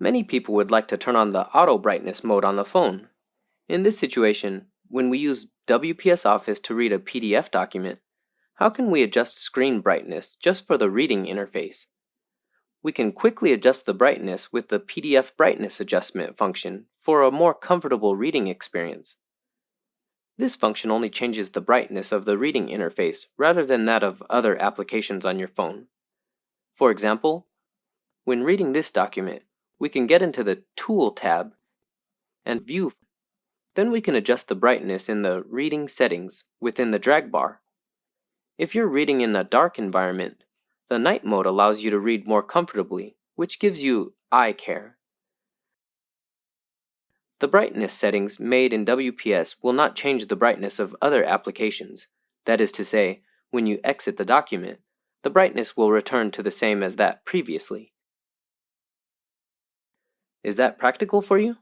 Many people would like to turn on the auto brightness mode on the phone. In this situation, when we use WPS Office to read a PDF document, how can we adjust screen brightness just for the reading interface? We can quickly adjust the brightness with the PDF brightness adjustment function for a more comfortable reading experience. This function only changes the brightness of the reading interface rather than that of other applications on your phone. For example, when reading this document, we can get into the Tool tab and View. Then we can adjust the brightness in the Reading settings within the drag bar. If you're reading in a dark environment, the night mode allows you to read more comfortably, which gives you eye care. The brightness settings made in WPS will not change the brightness of other applications. That is to say, when you exit the document, the brightness will return to the same as that previously. Is that practical for you?